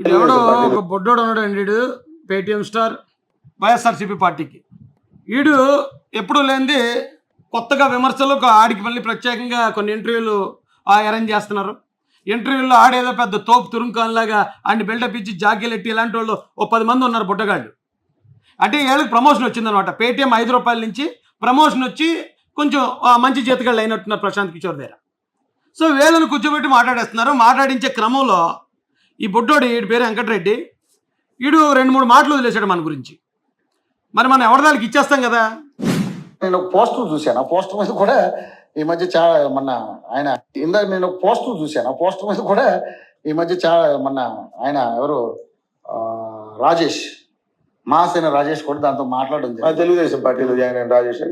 ఇది ఎవడో ఒక బొడ్డోడు ఉన్నాడు అండి, వీడు పేటిఎం స్టార్ వైఎస్ఆర్సీపీ పార్టీకి. వీడు ఎప్పుడు లేనిది కొత్తగా విమర్శలు ఆడికి మళ్ళీ ప్రత్యేకంగా కొన్ని ఇంటర్వ్యూలు అరేంజ్ చేస్తున్నారు. ఇంటర్వ్యూలో ఆడేదో పెద్ద తోపు తురుంకాన్లాగా ఆడిని బిల్డప్ ఇచ్చి జాకీలు ఎట్టి ఇలాంటి వాళ్ళు ఓ 10 మంది ఉన్నారు బుట్టగాళ్ళు. అంటే ఏళ్ళకి ప్రమోషన్ వచ్చిందనమాట. పేటిఎం ₹5 నుంచి ప్రమోషన్ వచ్చి కొంచెం మంచి జీతగాళ్ళు అయినట్టున్నారు ప్రశాంత్ కిషోర్ దగ్గర. సో వీళ్ళని కూర్చోబెట్టి మాట్లాడేస్తున్నారు. మాట్లాడించే క్రమంలో ఈ బుడ్డోడు, వీడి పేరు వెంకటరెడ్డి, వీడు 2-3 మాటలు వదిలేశాడు మన గురించి. మరి మనం ఎవరిదానికి ఇచ్చేస్తాం కదా. నేను ఒక పోస్టర్ చూశాను. ఆ పోస్టర్ మీద కూడా ఈ మధ్య చాలా ఆయన ఇందాక నేను ఒక పోస్టర్ చూశాను. ఆ పోస్టర్ మీద కూడా ఈ మధ్య చాలా ఆయన ఎవరు రాజేష్, మహాసేన రాజేష్ కూడా దాంతో మాట్లాడడం తెలుగుదేశం పార్టీలో జాయిన్ అయిన రాజేష్.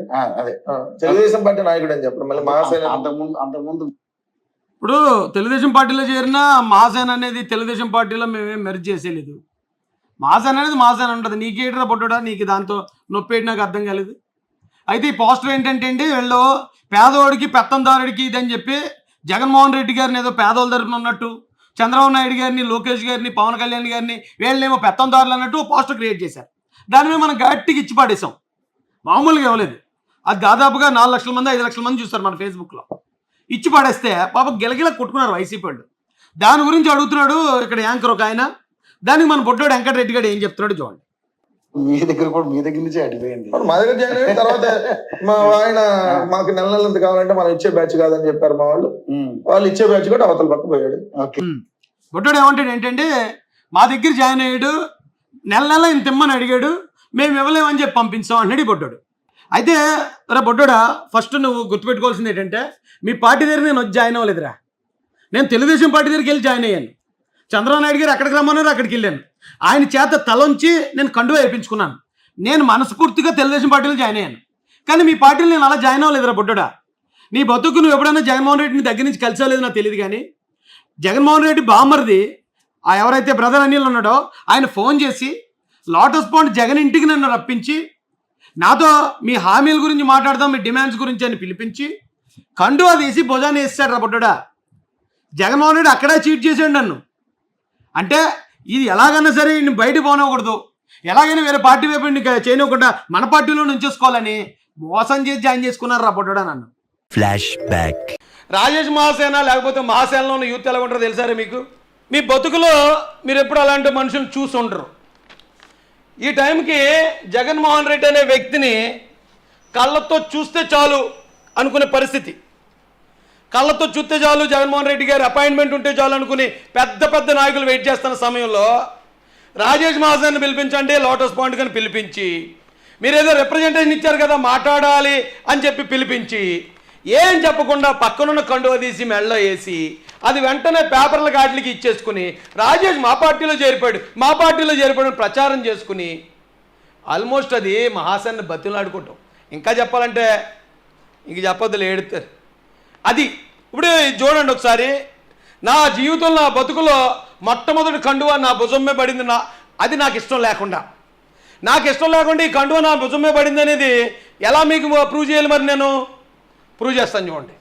అదే తెలుగుదేశం పార్టీ నాయకుడు అని చెప్పడం. మళ్ళీ మహాసేన అంతకుముందు ఇప్పుడు తెలుగుదేశం పార్టీలో చేరిన మహాసేన అనేది తెలుగుదేశం పార్టీలో మేమేం మెర్జ్ చేసేలేదు. మహాసేన అనేది మహాసేన ఉంటుంది. నీకేటరా పొట్టడా, నీకు దాంతో నొప్పేటి నాకు అర్థం కాలేదు. అయితే ఈ పోస్టర్ ఏంటంటే అండి, వీళ్ళు పేదవాడికి పెత్తందారుడికి ఇదని చెప్పి జగన్మోహన్ రెడ్డి గారిని ఏదో పేదోళ్ళ తరపున ఉన్నట్టు, చంద్రబాబు నాయుడు గారిని, లోకేష్ గారిని, పవన్ కళ్యాణ్ గారిని వీళ్ళేమో పెత్తందారులు అన్నట్టు పోస్టర్ క్రియేట్ చేశారు. దాని మీద మనం గట్టిగా ఇచ్చి పాడేసాం. మామూలుగా ఇవ్వలేదు. అది దాదాపుగా 4 లక్షల మంది 5 లక్షల మంది చూస్తారు మన ఫేస్బుక్లో. ఇచ్చి పాడేస్తే పాపం గిలగిల కొట్టుకున్నారు వైసీపీ వాళ్ళు. దాని గురించి అడుగుతున్నాడు ఇక్కడ యాంకర్ ఒక ఆయన. దానికి మన బొడ్డోడు వెంకటరెడ్డి గారు ఏం చెప్తున్నాడు చూడండి. మీ దగ్గర నుంచే అడిపోయింది. మా దగ్గర జాయిన్ అయిన తర్వాత ఆయన మాకు నెల కావాలంటే మనం ఇచ్చే బ్యాచ్ కాదని చెప్పారు మా వాళ్ళు ఇచ్చే బ్యాచ్ కూడా అవతల పక్క పోయాడు. బొడ్డోడు ఏమంటాడు ఏంటంటే, మా దగ్గర జాయిన్ అయ్యాడు, నెల ఇంత ఇమ్మని అడిగాడు, మేము ఇవ్వలేమని చెప్పి పంపించాం అన్నాడు ఈ బొడ్డోడు. అయితే రా బొడ్డోడా, ఫస్ట్ నువ్వు గుర్తుపెట్టుకోవాల్సింది ఏంటంటే, మీ పార్టీ దగ్గర నేను వచ్చి జాయిన్ అవ్వలేదురా. నేను తెలుగుదేశం పార్టీ దగ్గరికి వెళ్ళి జాయిన్ అయ్యాను. చంద్రబాబు నాయుడు గారు ఎక్కడికి రమ్మన్నారు అక్కడికి వెళ్ళాను. ఆయన చేత తలంచి నేను కండువా వేయించుకున్నాను. నేను మనస్ఫూర్తిగా తెలుగుదేశం పార్టీలో జాయిన్ అయ్యాను. కానీ మీ పార్టీలో నేను అలా జాయిన్ అవ్వలేదురా బొడ్డోడా. నీ బతుకు నువ్వు ఎప్పుడైనా జగన్మోహన్ రెడ్డిని దగ్గర నుంచి కలిసలేదు నాకు తెలియదు. కానీ జగన్మోహన్ రెడ్డి బామ్మర్ది ఎవరైతే బ్రదర్ అనిల్ ఉన్నాడో ఆయన ఫోన్ చేసి లోటస్ పాండ్ జగన్ ఇంటికి నన్ను రప్పించి నాతో మీ హామీల గురించి మాట్లాడదాం, మీ డిమాండ్స్ గురించి అని పిలిపించి కండువా తీసి భుజాన్ని వేసాడు రా బొడ్డోడా. జగన్మోహన్ రెడ్డి అక్కడే చీట్ చేశాడు నన్ను. అంటే ఇది ఎలాగైనా సరే నేను బయట పోనకూడదు, ఎలాగైనా వేరే పార్టీ వైపు చేయనివ్వకుండా మన పార్టీలో నుంచేసుకోవాలని మోసం చేసి జాయిన్ చేసుకున్నారు రా బొడ్డోడా నన్ను. Flash back. రాజేష్ మహాసేన లేకపోతే మహాసేనలో ఉన్న యూత్ ఎలా ఉంటారో తెలుసారా మీకు? మీ బతుకులో మీరు ఎప్పుడు అలాంటి మనుషులు చూసి ఉండరు. ఈ టైంకి జగన్మోహన్ రెడ్డి అనే వ్యక్తిని కళ్ళతో చూస్తే చాలు అనుకునే పరిస్థితి. కళ్ళతో చూస్తే చాలు, జగన్మోహన్ రెడ్డి గారి అపాయింట్మెంట్ ఉంటే చాలు అనుకుని పెద్ద పెద్ద నాయకులు వెయిట్ చేస్తున్న సమయంలో రాజేష్ మహాసేన్ని పిలిపించండి, లోటస్ పాయింట్ కానీ పిలిపించి, మీరు ఏదో రిప్రజెంటేషన్ ఇచ్చారు కదా మాట్లాడాలి అని చెప్పి పిలిపించి ఏం చెప్పకుండా పక్కనున్న కండువ తీసి మెళ్ళ వేసి అది వెంటనే పేపర్ల గాట్లకి ఇచ్చేసుకుని రాజేష్ మా పార్టీలో చేరిపోయాడు ప్రచారం చేసుకుని ఆల్మోస్ట్ అది మహాసేన్ని బతిలాడుకుంటాం. ఇంకా చెప్పాలంటే ఇంక చెప్పొద్దులు ఏడుతారు. అది ఇప్పుడు చూడండి ఒకసారి, నా జీవితంలో నా బతుకులో మొట్టమొదటి కండువా నా భుజమే పడింది. అది నాకు ఇష్టం లేకుండా ఈ కండువా నా భుజమే పడింది అనేది ఎలా మీకు ప్రూవ్ చేయాలి? మరి నేను ప్రూవ్ చేస్తాను చూడండి.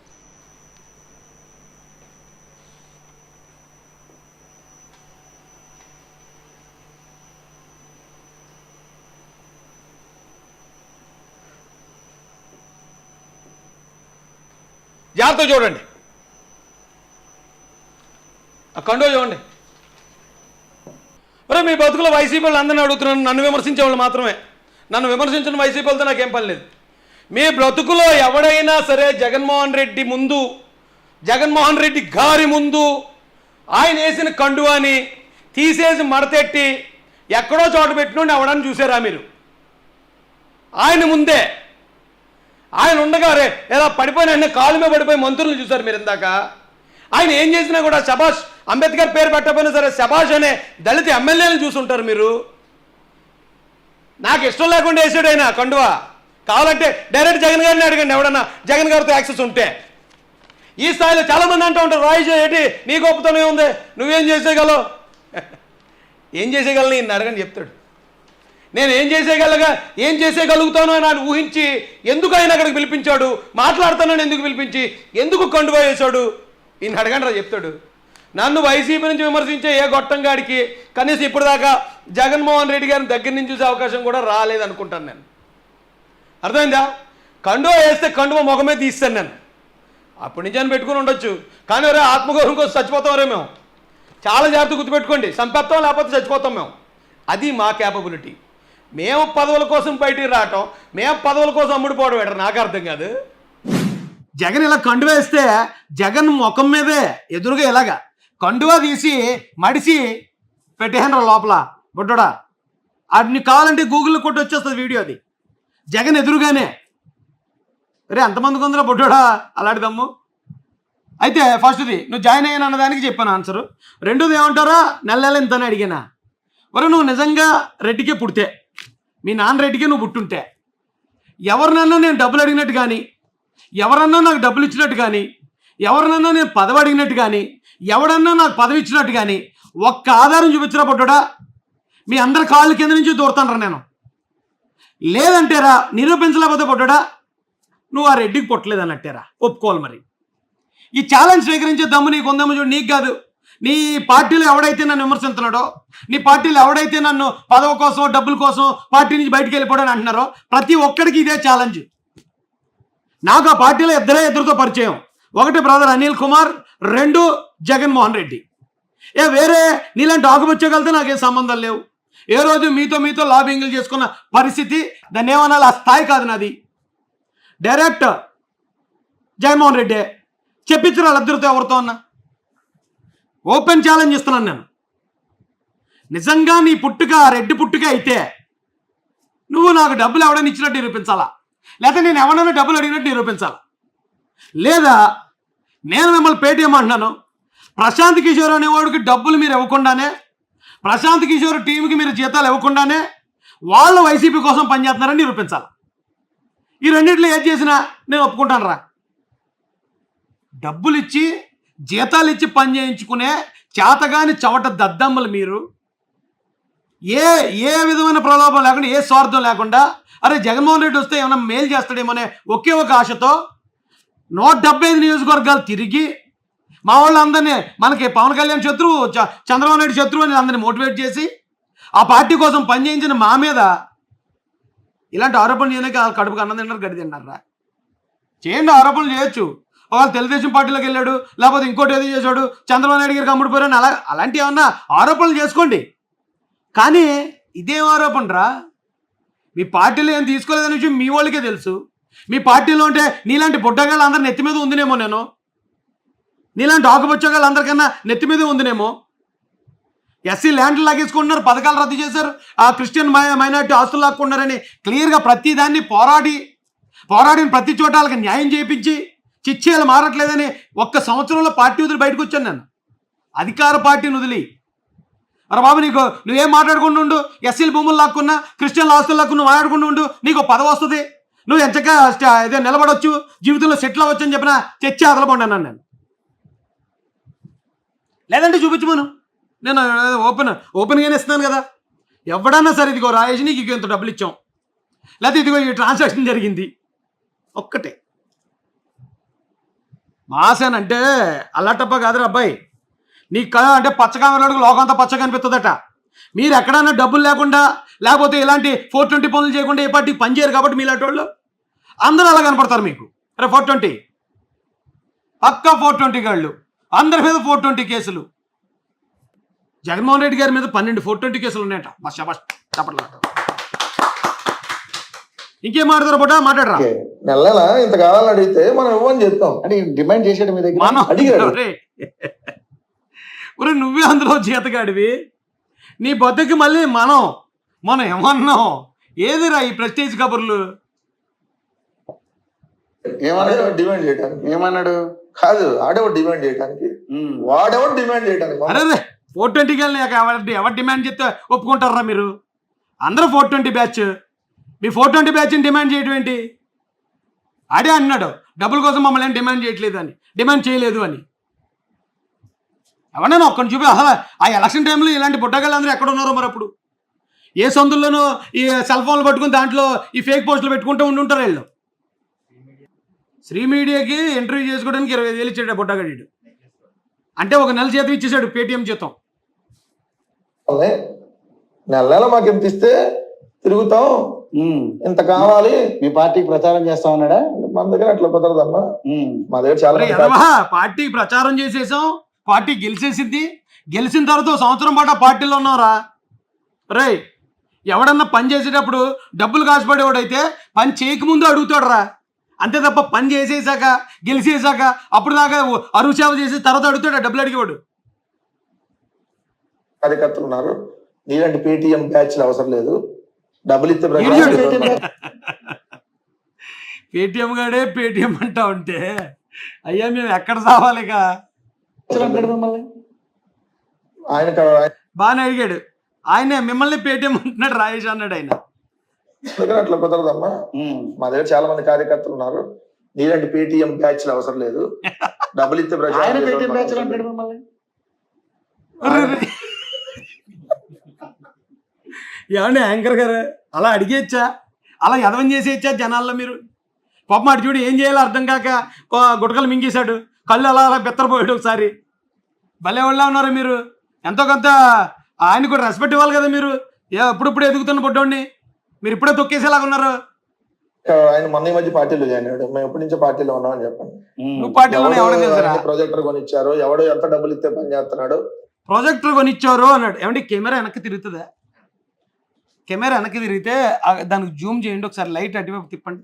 జాగ్రత్త చూడండి, ఆ కండువా చూడండి. మరి మీ బతుకులో వైసీపీ వాళ్ళు అందరినీ అడుగుతున్నాను, నన్ను విమర్శించే వాళ్ళు మాత్రమే. నన్ను విమర్శించిన వైసీపీ వాళ్ళతో నాకేం పని లేదు. మీ బ్రతుకులో ఎవడైనా సరే జగన్మోహన్ రెడ్డి గారి ముందు ఆయన వేసిన కండువాని తీసేసి మడతెట్టి ఎక్కడో చోట పెట్టినోడిని ఎవడని చూసారా మీరు? ఆయన ముందే ఆయన ఉండగా రే ఎలా పడిపోయిన అన్నీ కాలు మీద పడిపోయి మంత్రులు చూశారు మీరు ఇందాక. ఆయన ఏం చేసినా కూడా శభాష్, అంబేద్కర్ పేరు పెట్టకపోయినా సరే శభాష్ అనే దళిత ఎమ్మెల్యేలు చూసుంటారు మీరు. నాకు ఇష్టం లేకుండా వేసాడు ఆయన కండువా. కావాలంటే డైరెక్ట్ జగన్ గారిని అడగండి, ఎవడన్నా జగన్ గారితో యాక్సెస్ ఉంటే. ఈ స్థాయిలో చాలామంది అంటూ ఉంటారు, రాయిష్ ఏంటి నీ గొప్పతనం ఏముంది, నువ్వేం చేసేయగలవు? ఏం చేసేయగలను ఈయన అడగని చెప్తాడు. నేను ఏం చేసేయగలుగుతాను అని ఆయన ఊహించి ఎందుకు ఆయన అక్కడికి పిలిపించాడు, మాట్లాడుతానని ఎందుకు పిలిపించి ఎందుకు కండువా వేశాడు ఈయన అడగండి రా చెప్తాడు. నన్ను వైసీపీ నుంచి విమర్శించే ఏ గొట్టంగాడికి కనీసం ఇప్పటిదాకా జగన్మోహన్ రెడ్డి గారిని దగ్గర నుంచి చూసే అవకాశం కూడా రాలేదనుకుంటాను నేను. అర్థమైందా? కండువా వేస్తే కండువా ముఖమే తీస్తాను నేను. అప్పటి నుంచి అని పెట్టుకుని ఉండొచ్చు, కానీ ఒరే ఆత్మగౌరవం కోసం చచ్చిపోతాం రే మేము. చాలా జాగ్రత్త గుర్తుపెట్టుకోండి, చంపేస్తాం లేకపోతే చచ్చిపోతాం మేము. అది మా క్యాపబిలిటీ. మేము పదవుల కోసం బయటికి రావటం, మేము పదవుల కోసం అమ్ముడిపోవడం ఏంటారు నాకు అర్థం కాదు. జగన్ ఇలా కండువా వేస్తే జగన్ ముఖం మీదే ఎదురుగా ఇలాగా కండువా తీసి మడిసి పెట్టేహండ్రా లోపల బుడ్డోడా. అది నీకు కావాలంటే గూగుల్లో కొట్టి వచ్చేస్తుంది వీడియో, అది జగన్ ఎదురుగానే. రే అంతమందికి ఉందిరా బుడ్డోడా అలాంటి దమ్ము. అయితే ఫస్ట్ది నువ్వు జాయిన్ అయ్యాను అన్నదానికి చెప్పాను ఆన్సరు. రెండోది ఏమంటారా, నెల నెల ఇంతని అడిగానా. ఒరే నువ్వు నిజంగా రెడ్డికే పుడితే, మీ నాన్న రెడ్డికే నువ్వు పుట్టుంటే, ఎవరినన్నా నేను డబ్బులు అడిగినట్టు కానీ, ఎవరన్నా నాకు డబ్బులు ఇచ్చినట్టు కానీ, ఎవరినన్నా నేను పదవి అడిగినట్టు కానీ, ఎవడన్నా నాకు పదవి ఇచ్చినట్టు కానీ ఒక్క ఆధారం చూపించరా బొడ్డోడా, మీ అందరి కాళ్ళ కింద నుంచి దూరుతానరా నేను. లేదంటేరా నిరూపించలేకపోతే బొడ్డోడా నువ్వు ఆ రెడ్డికి పుట్టలేదు అన్నట్టేరా, ఒప్పుకోవాలి. మరి ఈ ఛాలెంజ్ స్వీకరించే దమ్ము నీకు ఉందేమో చూడు. నీకు కాదు, నీ పార్టీలో ఎవడైతే నన్ను విమర్శిస్తున్నాడో, నీ పార్టీలో ఎవడైతే నన్ను పదవి కోసం డబ్బుల కోసం పార్టీ నుంచి బయటికి వెళ్ళిపోవడం అంటున్నారో ప్రతి ఒక్కడికి ఇదే ఛాలెంజ్. నాకు ఆ పార్టీలో ఇద్దరితో పరిచయం. ఒకటి బ్రదర్ అనిల్ కుమార్, రెండు జగన్మోహన్ రెడ్డి. వేరే నీలాంటి ఆకుపచ్చగలితే నాకేం సంబంధం లేవు. ఏ రోజు మీతో లాబింగ్లు చేసుకున్న పరిస్థితి, దాన్ని ఏమన్నా ఆ స్థాయి కాదు నాది. డైరెక్ట్ జగన్మోహన్ రెడ్డి చెప్పించరు వాళ్ళిద్దరితో ఎవరితో అన్నా. ఓపెన్ ఛాలెంజ్ ఇస్తున్నాను నేను. నిజంగా నీ పుట్టుక రెడ్డి పుట్టుక అయితే నువ్వు నాకు డబ్బులు ఎవడని ఇచ్చినట్టు నిరూపించాలా, లేకపోతే నేను ఎవడన్నా డబ్బులు అడిగినట్టు నిరూపించాలా. లేదా నేను మిమ్మల్ని పేటీఎం అంటున్నాను, ప్రశాంత్ కిషోర్ అనేవాడికి డబ్బులు మీరు ఇవ్వకుండానే, ప్రశాంత్ కిషోర్ టీంకి మీరు జీతాలు ఇవ్వకుండానే వాళ్ళు వైసీపీ కోసం పనిచేస్తున్నారని నిరూపించాలి. ఈ రెండింటిలో ఏది చేసినా నేను ఒప్పుకుంటాను రా. డబ్బులు ఇచ్చి జీతాలు ఇచ్చి పని చేయించుకునే చేతగాని చవట దద్దమ్మలు మీరు. ఏ విధమైన ప్రలోభం లేకుండా, ఏ స్వార్థం లేకుండా, అరే జగన్మోహన్ రెడ్డి వస్తే ఏమైనా మేలు చేస్తాడేమోనే ఒకే ఒక ఆశతో 175 నియోజకవర్గాలు తిరిగి మా వాళ్ళందరినీ, మనకి పవన్ కళ్యాణ్ శత్రువు, చంద్రబాబు నాయుడు శత్రువు అని అందరినీ మోటివేట్ చేసి ఆ పార్టీ కోసం పనిచేయించిన మా మీద ఇలాంటి ఆరోపణలు చేయడానికి కడుపుకు అన్నం తిన్నారు, గడి తిన్నారా. చేయండి, ఆరోపణలు చేయొచ్చు. ఒకవేళ తెలుగుదేశం పార్టీలోకి వెళ్ళాడు, లేకపోతే ఇంకోటి ఏదో చేశాడు, చంద్రబాబు నాయుడు గారికి అమ్ముడిపోయారని అలాంటివి ఏమన్నా ఆరోపణలు చేసుకోండి. కానీ ఇదేం ఆరోపణ రా, మీ పార్టీలో ఏం తీసుకోలేదనే విషయం మీ వాళ్ళకే తెలుసు. మీ పార్టీలో ఉంటే నీలాంటి బుడ్డగాళ్ళు అందరి నెత్తి మీద ఉందినేమో, నేను నీలాంటి ఆకుపచ్చగాళ్ళు అందరికన్నా నెత్తి మీద ఉందినేమో. ఎస్సీ ల్యాండ్లు లాగేసుకుంటున్నారు, పథకాలు రద్దు చేశారు, ఆ క్రిస్టియన్ మైనార్టీ ఆస్తులు లాక్కుంటున్నారని క్లియర్గా ప్రతి దాన్ని పోరాడిన ప్రతి చోట వాళ్ళకి న్యాయం చేయించి చిచ్చేలు మారట్లేదని ఒక్క సంవత్సరంలో పార్టీ వదిలి బయటకు వచ్చాను నేను. అధికార పార్టీని వదిలి. అరే బాబు నువ్వేం మాట్లాడుకుంటూ ఉండు, ఎస్సీల భూములు లాక్కున్నా, క్రిస్టియన్ల ఆస్తులు లాక్కున్నా మాట్లాడుకుంటూ ఉండు, నీకు పదవి వస్తుంది, నువ్వు ఎంచక్క ఇదే నిలబడవచ్చు, జీవితంలో సెటిల్ అవ్వచ్చు అని చెప్పిన చర్చ అదలబండి అన్నాను నేను. లేదంటే చూపించమను, నేను ఓపెన్గానే ఇస్తున్నాను కదా. ఎవడన్నా సరే ఇదిగో రాయేసి నీకు ఇంత డబ్బులు ఇచ్చాం, లేకపోతే ఇదిగో ఈ ట్రాన్సాక్షన్ జరిగింది, ఒక్కటే. మాసేన్ అంటే అల్లాటప్ప కాదురా అబ్బాయి. నీకు అంటే పచ్చకామెరాడికి లోకం అంతా పచ్చగా అనిపిస్తుందట. మీరు ఎక్కడన్నా డబ్బులు లేకుండా, లేకపోతే ఇలాంటి 420 పనులు చేయకుండా ఏ పార్టీకి పనిచేయరు కాబట్టి మీలాంటి వాళ్ళు అందరూ అలా కనపడతారు మీకు. అరే 420 పక్కా 420 గాళ్ళు, అందరి మీద 420 కేసులు. జగన్మోహన్ రెడ్డి గారి మీద 12 420 కేసులు ఉన్నాయట. బస్ చెప్పట్లా, ఇంకేం మాట్లాడతారు బొట్ట, మాట్లాడరా. నెల ఇంత కావాలని అడిగితే మనం ఇవ్వని చెప్తాం అంటే డిమాండ్ చేసాడు మీ దగ్గర. మనం అడిగాడు. ఒరే నువ్వే అందులో జీతగాడివి, నీ బతుకి మళ్ళీ మనం ఏమన్నాం ఏదిరా ఈ ప్రెస్టేజ్ కబుర్లు. ఏమన్నాడు డిమాండ్ చేయడానికి? ఏమన్నాడు కాదు, ఆడేవాడు డిమాండ్ చేయడానికి, వాడేవాడు డిమాండ్ చేయడానికి. అరే 420 వెళ్ళి ఎవరు డిమాండ్ చేస్తే ఒప్పుకుంటారా మీరు? అందరూ 420 బ్యాచ్. మీ 420 బ్యాచ్ని డిమాండ్ చేయడం ఏంటి? ఆడే అన్నాడు డబ్బుల కోసం మమ్మల్ని ఏం డిమాండ్ చేయలేదు అని. ఎవరన్నా ఒక్కడిని చూపి. అసలు ఆ ఎలక్షన్ టైంలో ఇలాంటి బుట్టగాళ్ళు అందరూ ఎక్కడ ఉన్నారో మరి అప్పుడు. ఏ సందుల్లోనూ ఈ సెల్ ఫోన్లు పట్టుకుని దాంట్లో ఈ ఫేక్ పోస్టులు పెట్టుకుంటూ ఉంటుంటారు వీళ్ళు. శ్రీ మీడియాకి ఇంటర్వ్యూ చేసుకోవడానికి 20,000 ఇచ్చాడు బుట్టగాడు. అంటే ఒక నెల జీతం ఇచ్చేసాడు పేటిఎం జీతం. వాళ్ళని నెల నెల మాకు ఇంత ఇస్తే తిరుగుతాం, ఇంత కావాలి, మీ పార్టీకి ప్రచారం చేస్తామన్నాడా? మన దగ్గర అట్లా కుదరదమ్మా. మా దగ్గర చాలా మంది పార్టీ ప్రచారం చేసేసాం, పార్టీ గెలిచేసింది, గెలిచిన తర్వాత ఒక సంవత్సరం పాటు ఆ పార్టీలో ఉన్నారా రే. ఎవడన్నా పని చేసేటప్పుడు డబ్బులు కాసుపడేవాడైతే పని చేయకముందు అడుగుతాడు రా, అంతే తప్ప పని చేసేసాక గెలిచేసాక అప్పుడు దాకా అరువు సేవ చేసి తర్వాత అడుగుతాడు డబ్బులు అడిగేవాడు. కార్యకర్తలు ఉన్నారు, నీలాంటి పేటిఎం బ్యాచ్లు అవసరం లేదు, డబ్బులు ఇస్తే పేటిఎం గాడే పేటిఎం అంటా ఉంటే అయ్యా మేము ఎక్కడ సావాలిక ఆయన బాగానే అడిగాడు. ఆయనే మిమ్మల్ని పేటిఎం అంటున్నాడు రాజేష్ అన్నాడు ఆయన. దగ్గర అట్లా కుదరదమ్మా. మా దగ్గర చాలా మంది కార్యకర్తలు ఉన్నారు, నీలాంటి పేటిఎం బ్యాచ్లు అవసరం లేదు, డబ్బులు ఇస్తే ఏమండి యాంకర్ గారు అలా అడిగేచ్చా, అలా ఎదవం చేసేయచ్చా జనాల్లో మీరు? పాప మాట చూడు ఏం చేయాలో అర్థం కాక గుటకలు మింగేశాడు, కళ్ళు అలా అలా బెత్తరపోయాడు ఒకసారి. భలే వాళ్ళ ఉన్నారు మీరు. ఎంతో కొంత ఆయన కూడా రెస్పెక్ట్ ఇవ్వాలి కదా మీరు. ఎప్పుడిప్పుడు ఎదుగుతున్న పొట్టోడిని మీరు ఇప్పుడే తొక్కేసేలాగా ఉన్నారు. ఆయన మొన్న ఈ మధ్య పార్టీలో జాయిన్ అయ్యాడు, మేము ఎప్పటి నుంచో పార్టీలో ఉన్నామని చెప్పండి. నువ్వు పార్టీలో ప్రాజెక్టర్ కొనిచ్చారు, ఎవడో ఎంత డబ్బులు ఇస్తే పని చేస్తున్నాడు, ప్రాజెక్టర్ కొనిచ్చారు అన్నాడు. ఏమంటే కెమెరా వెనక్కి తిరుగుతుందా? కెమెరా వెనక్కి తిరిగితే దానికి జూమ్ చేయండి ఒకసారి, లైట్ అటువైపు తిప్పండి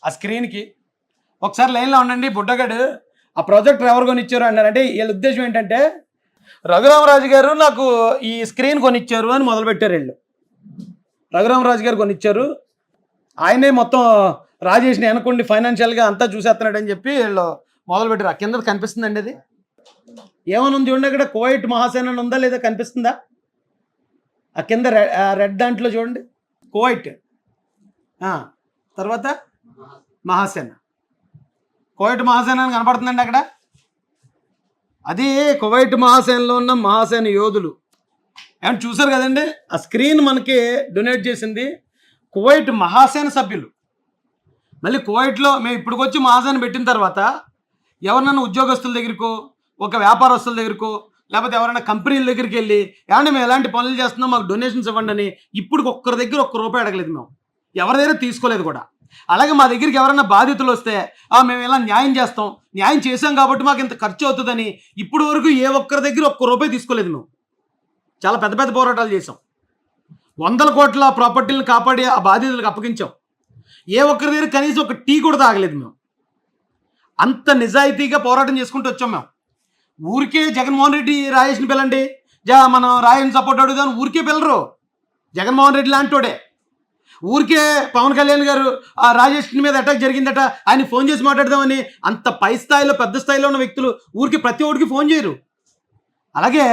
ఆ స్క్రీన్కి. ఒకసారి లైన్లో ఉండండి. బుడ్డగాడు ఆ ప్రాజెక్టర్ ఎవరు కొనిచ్చారు అన్నారు. అంటే వీళ్ళ ఉద్దేశం ఏంటంటే రఘురామరాజు గారు నాకు ఈ స్క్రీన్ కొనిచ్చారు అని మొదలుపెట్టారు వీళ్ళు. రఘురామరాజు గారు కొనిచ్చారు, ఆయనే మొత్తం రాజేష్ని వెనకుండి ఫైనాన్షియల్గా అంతా చూసేస్తున్నాడు అని చెప్పి వీళ్ళు మొదలుపెట్టారు. ఆ కింద కనిపిస్తుందండి అది ఏమని ఉంది చూడండి, అక్కడ కోయిట్ మహాసేన ఉందా లేదా కనిపిస్తుందా? ఆ కింద రెడ్ దాంట్లో చూడండి కోయిట్, తర్వాత మహాసేన, కోయిట్ మహాసేన అని కనపడుతుందండి అక్కడ. అది కువైట్ మహాసేనలో ఉన్న మహాసేన యోధులు. ఏమంటే చూసారు కదండి ఆ స్క్రీన్ మనకి డొనేట్ చేసింది కువైట్ మహాసేన సభ్యులు. మళ్ళీ కువైట్లో మేము ఇప్పటికొచ్చి మహాసేన పెట్టిన తర్వాత ఎవరినైనా ఉద్యోగస్తుల దగ్గరకో ఒక వ్యాపారస్తుల దగ్గరకో లేకపోతే ఎవరైనా కంపెనీల దగ్గరికి వెళ్ళి ఏమంటే మేము ఎలాంటి పనులు చేస్తున్నాం మాకు డొనేషన్స్ ఇవ్వండి అని ఇప్పుడు ఒక్కరి దగ్గర ఒక్క రూపాయి అడగలేదు మేము, ఎవరి దగ్గర తీసుకోలేదు కూడా. అలాగే మా దగ్గరికి ఎవరైనా బాధితులు వస్తే మేము ఇలా న్యాయం చేస్తాం, న్యాయం చేసాం కాబట్టి మాకు ఇంత ఖర్చు అవుతుందని ఇప్పుడు వరకు ఏ ఒక్కరి దగ్గర ఒక్క రూపాయి తీసుకోలేదు మేము. చాలా పెద్ద పెద్ద పోరాటాలు చేసాం, 100 కోట్ల ప్రాపర్టీలను కాపాడి ఆ బాధితులకు అప్పగించాం. ఏ ఒక్కరి దగ్గర కనీసం ఒక టీ కూడా తాగలేదు మేము. అంత నిజాయితీగా పోరాటం చేసుకుంటూ వచ్చాం మేము. ఊరికే జగన్మోహన్ రెడ్డి రాజేష్ని పిల్లండి, మనం రాజేష్ని సపోర్ట్ అడుగుదాం ఊరికే పిల్లరు. జగన్మోహన్ రెడ్డి లాంటోడే ఊరికే పవన్ కళ్యాణ్ గారు ఆ రాజేష్ మీద అటాక్ జరిగిందట ఆయన ఫోన్ చేసి మాట్లాడదామని అంత పై స్థాయిలో పెద్ద స్థాయిలో ఉన్న వ్యక్తులు ఊరికి ప్రతి ఒక్కడికి ఫోన్ చేయరు. అలాగే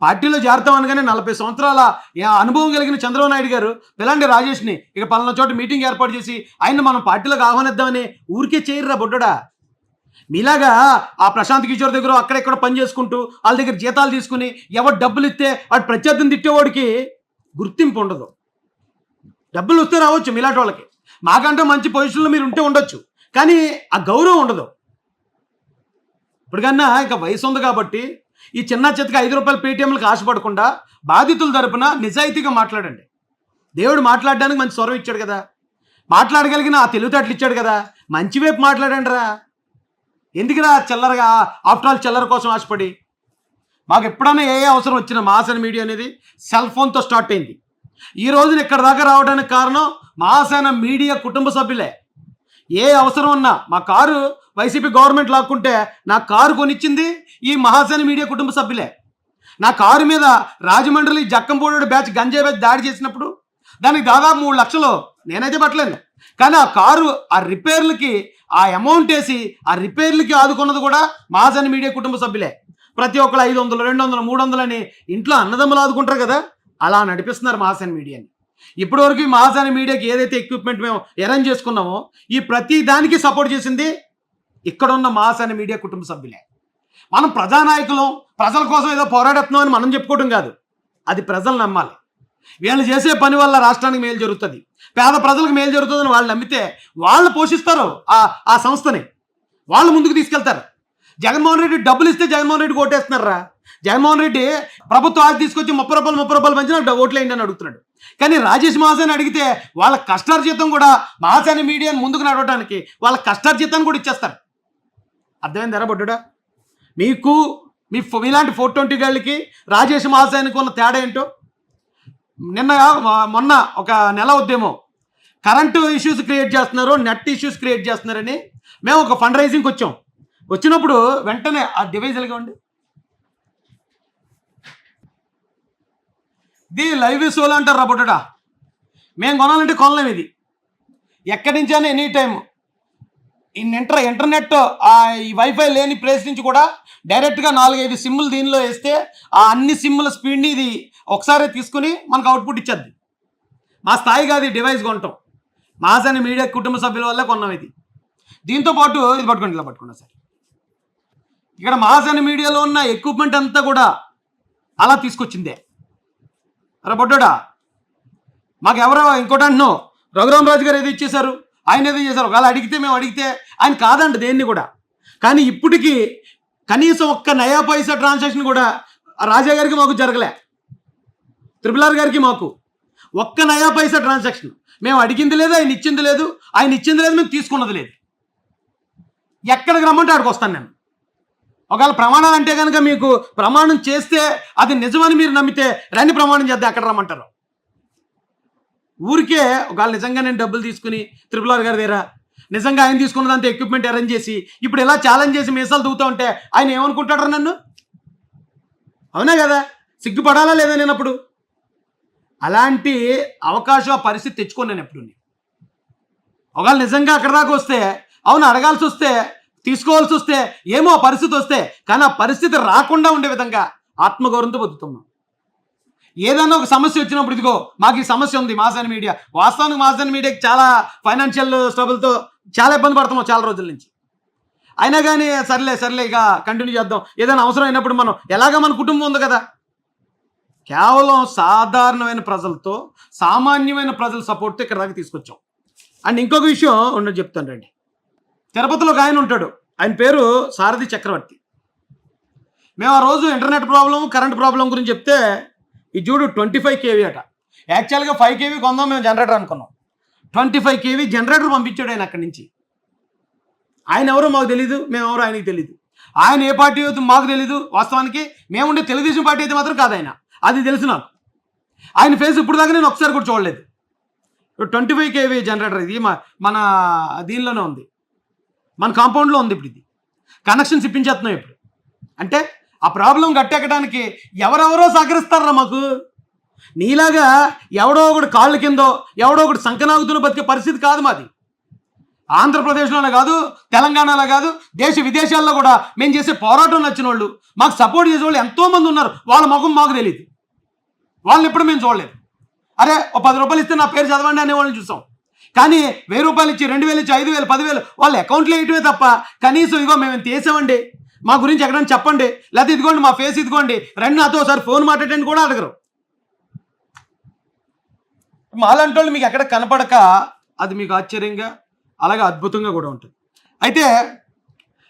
పార్టీలో చేరుతాం అనగానే 40 సంవత్సరాల అనుభవం కలిగిన చంద్రబాబు నాయుడు గారు పిల్లండి రాజేష్ని ఇక పలానా చోట మీటింగ్ ఏర్పాటు చేసి ఆయన మనం పార్టీలోకి ఆహ్వానిద్దామని ఊరికే చేయరురా బొడ్డడా. మీలాగా ఆ ప్రశాంత్ కిషోర్ దగ్గర అక్కడెక్కడ పని చేసుకుంటూ వాళ్ళ దగ్గర జీతాలు తీసుకుని ఎవరు డబ్బులు ఇస్తే వాడు ప్రత్యర్థిని తిట్టేవాడికి గుర్తింపు ఉండదు. డబ్బులు వస్తే రావచ్చు మీలాంటి వాళ్ళకి, మాకంటే మంచి పొజిషన్లో మీరు ఉంటే ఉండొచ్చు, కానీ ఆ గౌరవం ఉండదు. ఇప్పటికన్నా ఇంకా వయసు ఉంది కాబట్టి ఈ చిన్న చెత్తకి 5 రూపాయల పేటీఎంలకు ఆశపడకుండా బాధితుల తరపున నిజాయితీగా మాట్లాడండి. దేవుడు మాట్లాడడానికి మంచి స్వరం ఇచ్చాడు కదా, మాట్లాడగలిగిన ఆ తెలివితేటలు ఇచ్చాడు కదా, మంచి వైపు మాట్లాడండి రా. ఎందుకురా చిల్లరగా ఆఫ్టర్ ఆల్ చిల్లర కోసం ఆశపడి. మాకు ఎప్పుడైనా ఏ అవసరం వచ్చినా మహాసేన మీడియా అనేది సెల్ ఫోన్తో స్టార్ట్ అయింది. ఈ రోజున ఇక్కడ దాకా రావడానికి కారణం మహాసేన మీడియా కుటుంబ సభ్యులే. ఏ అవసరం ఉన్నా మా కారు వైసీపీ గవర్నమెంట్ లాక్కుంటే నా కారు కొనిచ్చింది ఈ మహాసేన మీడియా కుటుంబ సభ్యులే. నా కారు మీద రాజమండ్రి జక్కంపూడి బ్యాచ్ గంజాయి బ్యాచ్ దాడి చేసినప్పుడు దానికి దాదాపు 3 లక్షలు నేనైతే పట్టలేను, కానీ ఆ కారు ఆ రిపేర్లకి ఆ అమౌంట్ వేసి ఆ రిపేర్లకి ఆదుకున్నది కూడా మహాసేన మీడియా కుటుంబ సభ్యులే. ప్రతి ఒక్కరు 500, 200, 300 అని ఇంట్లో అన్నదమ్ములు ఆదుకుంటారు కదా, అలా నడిపిస్తున్నారు మహాసేన మీడియాని. ఇప్పటి వరకు ఈ మహాసేన మీడియాకి ఏదైతే ఎక్విప్మెంట్ మేము అరేంజ్ చేసుకున్నామో ఈ ప్రతి దానికి సపోర్ట్ చేసింది ఇక్కడ ఉన్న మహాసేన మీడియా కుటుంబ సభ్యులే. మనం ప్రజానాయకులం, ప్రజల కోసం ఏదో పోరాడుతున్నాం అని మనం చెప్పుకోవడం కాదు, అది ప్రజలు నమ్మాలి. వీళ్ళు చేసే పని వల్ల రాష్ట్రానికి మేలు జరుగుతుంది, పేద ప్రజలకు మేలు జరుగుతుందని వాళ్ళు నమ్మితే వాళ్ళు పోషిస్తారు ఆ సంస్థని, వాళ్ళు ముందుకు తీసుకెళ్తారు. జగన్మోహన్ రెడ్డి డబ్బులు ఇస్తే జగన్మోహన్ రెడ్డి ఓటేస్తున్నారా? జగన్మోహన్ రెడ్డి ప్రభుత్వం ఆది తీసుకొచ్చి 30 రూపాయలు మంచి నాకు ఓట్లు వేయండి అని అడుగుతున్నాడు. కానీ రాజేష్ మహాసేన్ అడిగితే వాళ్ళ కష్టార్జితం కూడా మహాసేన మీడియాని ముందుకు నడవడానికి వాళ్ళ కష్టార్జితాన్ని కూడా ఇచ్చేస్తారు. అర్థమైంది బొడ్డుడా? మీకు మీలాంటి 420 గాళ్ళకి రాజేష్ మహాసేన్కి ఉన్న తేడా ఏంటో మొన్న ఒక నెల ఉద్యమం కరెంటు ఇష్యూస్ క్రియేట్ చేస్తున్నారు, నెట్ ఇష్యూస్ క్రియేట్ చేస్తున్నారని మేము ఒక ఫండ్ రైజింగ్కి వచ్చాం. వచ్చినప్పుడు వెంటనే ఆ డివైజ్ ఎలాగండి ఇది లైవ్ సోలో అంటారు రాబొట్టడా. మేము కొనాలంటే కొనలేము. ఇది ఎక్కడి నుంచైనా ఎనీ టైం ఇంటర్నెట్ ఈ వైఫై లేని ప్లేస్ నుంచి కూడా డైరెక్ట్గా 4-5 సిమ్లు దీనిలో వేస్తే ఆ అన్ని సిమ్ల స్పీడ్ని ఇది ఒకసారి తీసుకుని మనకు అవుట్పుట్ ఇచ్చేద్ది. మా స్థాయి కాదు ఈ డివైస్ కొనటం, మహాసేన మీడియా కుటుంబ సభ్యుల వల్లే కొన్నాం ఇది. దీంతో పాటు ఇది పట్టుకోండి, ఇలా పట్టుకున్నా సార్. ఇక్కడ మహాసేన మీడియాలో ఉన్న ఎక్విప్మెంట్ అంతా కూడా అలా తీసుకొచ్చిందే. అరే బొడ్డోడా, మాకు ఎవరో ఇంకోటి అంటున్నావు, రఘురామరాజు గారు ఏదో ఇచ్చేశారు, ఆయన ఏదో చేశారు. ఒకవేళ మేము అడిగితే ఆయన కాదండి దేన్ని కూడా. కానీ ఇప్పటికీ కనీసం ఒక్క నయా పైసా ట్రాన్సాక్షన్ కూడా రాజా గారికి మాకు జరగలే, త్రిపుల్ గారికి మాకు ఒక్క నయా పైసా ట్రాన్సాక్షన్ మేము అడిగింది లేదు, ఆయన ఇచ్చింది లేదు, మేము తీసుకున్నది లేదు. ఎక్కడికి రమ్మంటే అక్కడికి వస్తాను నేను. ఒకవేళ ప్రమాణాలు అంటే కనుక మీకు ప్రమాణం చేస్తే అది నిజమని మీరు నమ్మితే రండి ప్రమాణం చేద్దాం, ఎక్కడ రమ్మంటారు. ఊరికే ఒకవేళ నిజంగా నేను డబ్బులు తీసుకుని త్రిపుల్ గారి దగ్గర నిజంగా ఆయన తీసుకున్నదంతా ఎక్విప్మెంట్ అరేంజ్ చేసి ఇప్పుడు ఎలా ఛాలెంజ్ చేసి మీసాలు దూగుతూ ఉంటే ఆయన ఏమనుకుంటాడు నన్ను? అవునా కదా? సిగ్గుపడాలా లేదా నేను అప్పుడు? అలాంటి అవకాశం పరిస్థితి తెచ్చుకోను నేను ఎప్పుడు. ఒకవేళ నిజంగా అక్కడ దాకా వస్తే అవును అడగాల్సి వస్తే తీసుకోవాల్సి వస్తే ఏమో పరిస్థితి వస్తే, కానీ ఆ పరిస్థితి రాకుండా ఉండే విధంగా ఆత్మగౌరవంతో బతుకుతున్నాం. ఏదైనా ఒక సమస్య వచ్చినప్పుడు ఇదిగో మాకు ఈ సమస్య ఉంది మహాసేన మీడియా, వాస్తవానికి మహాసేన మీడియాకి చాలా ఫైనాన్షియల్ స్ట్రగుల్తో చాలా ఇబ్బంది పడుతున్నాం చాలా రోజుల నుంచి. అయినా కానీ సర్లే ఇక కంటిన్యూ చేద్దాం. ఏదైనా అవసరం అయినప్పుడు మనం ఎలాగ మన కుటుంబం ఉంది కదా. కేవలం సాధారణమైన ప్రజలతో సామాన్యమైన ప్రజల సపోర్ట్తో ఇక్కడ దాకా తీసుకొచ్చాం. అండ్ ఇంకొక విషయం ఉన్నది చెప్తాను రండి. తిరుపతిలో ఒక ఆయన ఉంటాడు, ఆయన పేరు సారథి చక్రవర్తి. మేము ఆ రోజు ఇంటర్నెట్ ప్రాబ్లం కరెంట్ ప్రాబ్లం గురించి చెప్తే ఈ చూడు 25 kV అట. యాక్చువల్గా 5 kV కొందాం మేము జనరేటర్ అనుకున్నాం. 25 kV జనరేటర్ పంపించాడు ఆయన అక్కడి నుంచి. ఆయన ఎవరో మాకు తెలీదు, మేము ఎవరో ఆయనకి తెలీదు. ఆయన ఏ పార్టీ మాకు తెలీదు. వాస్తవానికి మేము ఉండే తెలుగుదేశం పార్టీ అయితే మాత్రం కాదు ఆయన, అది తెలుసు నాకు. ఆయన ఫేస్ ఇప్పుడు దాకా నేను ఒకసారి కూడా చూడలేదు. 25 kV జనరేటర్ ఇది మన దీనిలోనే ఉంది, మన కాంపౌండ్లో ఉంది. ఇప్పుడు ఇది కనెక్షన్స్ ఇప్పించేస్తున్నాం ఇప్పుడు. అంటే ఆ ప్రాబ్లం గట్టెక్కడానికి ఎవరెవరో సహకరిస్తారా మాకు. నీలాగా ఎవడో ఒకటి కాళ్ళ కిందో ఎవడో ఒకటి సంకనాగుతున్న బతికే పరిస్థితి కాదు మాది. ఆంధ్రప్రదేశ్లోనే కాదు, తెలంగాణలో కాదు, దేశ విదేశాల్లో కూడా మేము చేసే పోరాటం నచ్చిన వాళ్ళు, మాకు సపోర్ట్ చేసే వాళ్ళు ఎంతోమంది ఉన్నారు. వాళ్ళ ముఖం మాకు తెలియదు, వాళ్ళని ఎప్పుడు మేము చూడలేదు. అరే ఓ 10 రూపాయలు ఇస్తే నా పేరు చదవండి అనే వాళ్ళని చూసాం. కానీ 1000 రూపాయలు ఇచ్చి 2000 ఇచ్చి 5000 10,000 వాళ్ళ అకౌంట్లో వేయటమే తప్ప కనీసం ఇగో మేము ఇంత వేసామండి మా గురించి ఎక్కడైనా చెప్పండి, లేకపోతే ఇదిగోండి మా ఫేస్ ఇదిగోండి రండి నాతో ఒకసారి ఫోన్ మాట్లాడండి కూడా అడగరు. మాలాంటి వాళ్ళు మీకు ఎక్కడ కనపడక అది మీకు ఆశ్చర్యంగా అలాగే అద్భుతంగా కూడా ఉంటుంది. అయితే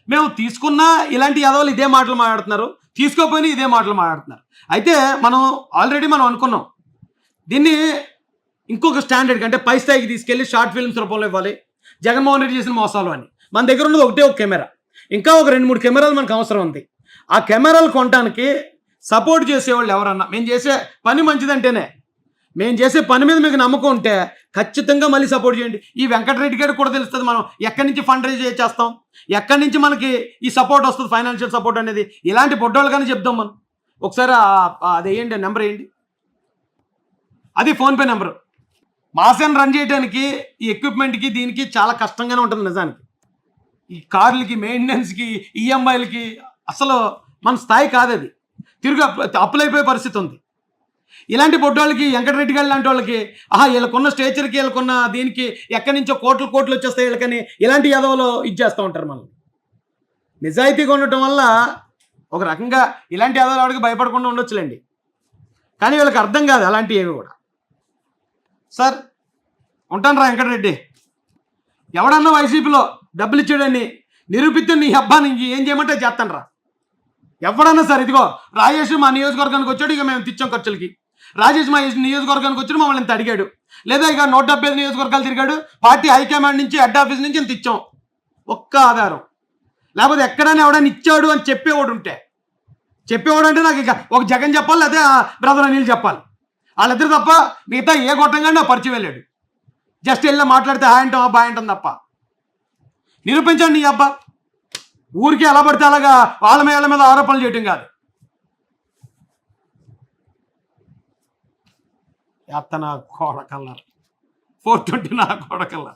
మేము తీసుకున్నా ఇలాంటి యాదవులు ఇదే మాటలు మాట్లాడుతున్నారు, తీసుకోపోయినా ఇదే మాటలు మాట్లాడుతున్నారు. అయితే మనం ఆల్రెడీ అనుకున్నాం దీన్ని ఇంకొక స్టాండర్డ్కి అంటే పై స్థాయికి తీసుకెళ్ళి షార్ట్ ఫిల్మ్స్ రూపంలో ఇవ్వాలి, జగన్మోహన్ రెడ్డి చేసిన మోసాలు అని. మన దగ్గర ఉన్నది ఒకటే ఒక కెమెరా, ఇంకా ఒక 2-3 కెమెరాలు మనకు అవసరం ఉంది. ఆ కెమెరాలు కొనడానికి సపోర్ట్ చేసేవాళ్ళు ఎవరన్నా, మేము చేసే పని మంచిదంటేనే, మేము చేసే పని మీద మీకు నమ్మకం ఉంటే ఖచ్చితంగా మళ్ళీ సపోర్ట్ చేయండి. ఈ వెంకటరెడ్డి గారికి కూడా తెలుస్తుంది మనం ఎక్కడి నుంచి ఫండ్ రైజ్ చేస్తాం, ఎక్కడి నుంచి మనకి ఈ సపోర్ట్ వస్తుంది, ఫైనాన్షియల్ సపోర్ట్ అనేది. ఇలాంటి బొడ్డోళ్ళు కానీ చెప్దాం మనం. ఒకసారి అది వేయండి, నెంబర్ వేయండి, అది ఫోన్పే నెంబరు. మహాసేన రన్ చేయడానికి ఈ ఎక్విప్మెంట్కి దీనికి చాలా కష్టంగానే ఉంటుంది నిజానికి. ఈ కార్లకి మెయింటెనెన్స్కి ఈఎంఐలకి అసలు మన స్థాయి కాదు అది, తిరిగి అప్పులైపోయే పరిస్థితి ఉంది. ఇలాంటి బొడ్డోళ్ళకి వెంకటరెడ్డి గారు లాంటి వాళ్ళకి వీళ్ళకున్న స్టేచర్కి వీళ్ళకున్న దీనికి ఎక్కడి నుంచో కోట్లు వచ్చేస్తాయి వీళ్ళకని ఇలాంటి యాదవులు ఇచ్చేస్తూ ఉంటారు. మనం నిజాయితీగా ఉండటం వల్ల ఒక రకంగా ఇలాంటి యాదవులు వాడికి భయపడకుండా ఉండొచ్చులేండి, కానీ వీళ్ళకి అర్థం కాదు అలాంటివి ఏవి కూడా. సార్ ఉంటాను రా వెంకటరెడ్డి, ఎవడన్నా వైసీపీలో డబ్బులు ఇచ్చాడని నిరూపిస్తే నీ అబ్బాని ఏం చేయమంటే చేస్తాను రా. ఎవడన్నా సరే, ఇదిగో రాజేష్ మా నియోజకవర్గానికి వచ్చాడు, ఇక మేము తెచ్చాం ఖర్చులకి. రాజేష్ మా నియోజకవర్గానికి వచ్చాడు, మమ్మల్ని ఇంత అడిగాడు. లేదా ఇక 175 నియోజకవర్గాలు తిరిగాడు, పార్టీ హైకమాండ్ నుంచి హెడ్ ఆఫీస్ నుంచి ఇంత ఇచ్చాం. ఒక్క ఆధారం లేకపోతే ఎక్కడైనా ఎవడైనా ఇచ్చాడు అని చెప్పేవాడు ఉంటే, చెప్పేవాడు అంటే నాకు ఇక ఒక జగన్ చెప్పాలి, లేదా బ్రదర్ అనిల్ చెప్పాలి. వాళ్ళిద్దరు తప్ప మిగతా ఏ గొట్టంగా నా పరిచయం వెళ్ళాడు. జస్ట్ వెళ్ళి మాట్లాడితే హాయ్ అంటాం బాయ్ అంటాం తప్ప. నిరూపించండి నీ అబ్బా. ఊరికి ఎలా పడితే అలాగా వాళ్ళ మీద ఆరోపణలు చేయటం కాదు. నా కొడకల్లా 420 నా కొడకల్లా.